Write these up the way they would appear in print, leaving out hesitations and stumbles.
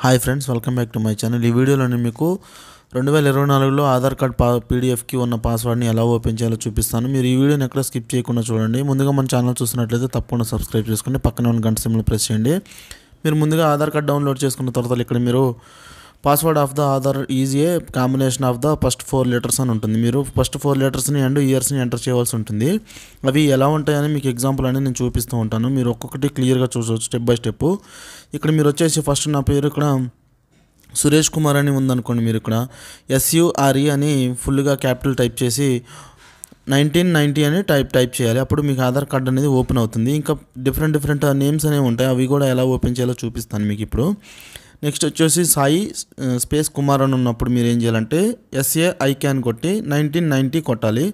Hi friends, welcome back to my channel. ఈ వీడియోలో నేను మీకు 2024లో ఆధార్ కార్డ్ పీడిఎఫ్కి ఉన్న పాస్వర్డ్ని ఎలా ఓపెన్ చేయాలో చూపిస్తాను. మీరు ఈ వీడియోని ఎక్కడ స్కిప్ చేయకుండా చూడండి. ముందుగా మన ఛానల్ చూస్తున్నట్లయితే తప్పకుండా సబ్స్క్రైబ్ చేసుకుని పక్కనే ఉన్న గంట సింబల్ ప్రెస్ చేయండి. మీరు ముందుగా ఆధార్ కార్డ్ డౌన్లోడ్ చేసుకున్న తర్వాత ఇక్కడ మీరు password of the Aadhaar is a combination of the first 4 letters అని ఉంటుంది. మీరు ఫస్ట్ 4 లెటర్స్ని అండ్ ఇయర్స్ని ఎంటర్ చేయవలసి ఉంటుంది. అవి ఎలా ఉంటాయని మీకు ఎగ్జాంపుల్ అనేది నేను చూపిస్తూ ఉంటాను. మీరు ఒక్కొక్కటి క్లియర్గా చూసవచ్చు స్టెప్ బై స్టెప్. ఇక్కడ మీరు వచ్చేసి ఫస్ట్ నా పేరు ఇక్కడ సురేష్ కుమార్ అని ఉందనుకోండి. మీరు ఇక్కడ SURE అని ఫుల్గా క్యాపిటల్ టైప్ చేసి 1990 అని టైప్ చేయాలి. అప్పుడు మీకు ఆధార్ కార్డ్ అనేది ఓపెన్ అవుతుంది. ఇంకా డిఫరెంట్ నేమ్స్ అనేవి ఉంటాయి. అవి కూడా ఎలా ఓపెన్ చేయాలో చూపిస్తాను మీకు ఇప్పుడు. నెక్స్ట్ వచ్చేసి సాయి స్పేస్ కుమార్ అని ఉన్నప్పుడు మీరు ఏం చేయాలంటే SAIK అని కొట్టి 1990 కొట్టాలి.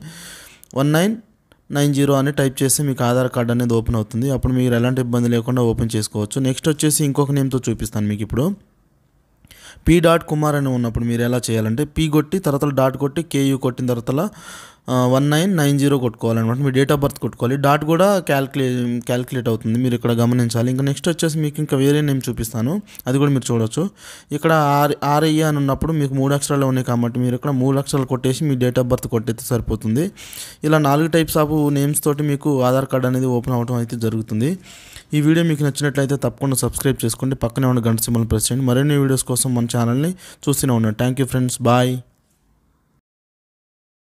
1990 అని టైప్ చేస్తే మీకు ఆధార్ కార్డ్ అనేది ఓపెన్ అవుతుంది. అప్పుడు మీరు ఎలాంటి ఇబ్బంది లేకుండా ఓపెన్ చేసుకోవచ్చు. నెక్స్ట్ వచ్చేసి ఇంకొక నేమ్తో చూపిస్తాను మీకు ఇప్పుడు. P.Kumar అని ఉన్నప్పుడు మీరు ఎలా చేయాలంటే P కొట్టి తర్వాత డాట్ కొట్టి KU కొట్టిన తర్వాత 1990 కొట్టుకోవాలన్నమాట. మీ డేట్ ఆఫ్ బర్త్ కొట్టుకోవాలి. డాట్ కూడా క్యాల్కులేట్ అవుతుంది, మీరు ఇక్కడ గమనించాలి. ఇంకా నెక్స్ట్ వచ్చేసి మీకు ఇంకా వేరే నేమ్ చూపిస్తాను, అది కూడా మీరు చూడవచ్చు. ఇక్కడ RI అని ఉన్నప్పుడు మీకు 3 అక్షరాలు ఉన్నాయి కాబట్టి మీరు ఇక్కడ 3 అక్షరాలు కొట్టేసి మీ డేట్ ఆఫ్ బర్త్ కొట్టేస్తే సరిపోతుంది. ఇలా 4 టైప్స్ ఆఫ్ నేమ్స్ తోటి మీకు ఆధార్ కార్డ్ అనేది ఓపెన్ అవ్వడం అయితే జరుగుతుంది. ఈ వీడియో మీకు నచ్చినట్లయితే తప్పకుండా సబ్స్క్రైబ్ చేసుకోండి, పక్కనే ఉన్న గంట సింబల్ ప్రెస్ చేయండి. మరిన్ని వీడియోస్ కోసం మన ఛానల్ని చూస్తూనే ఉండండి. Thank you friends, bye.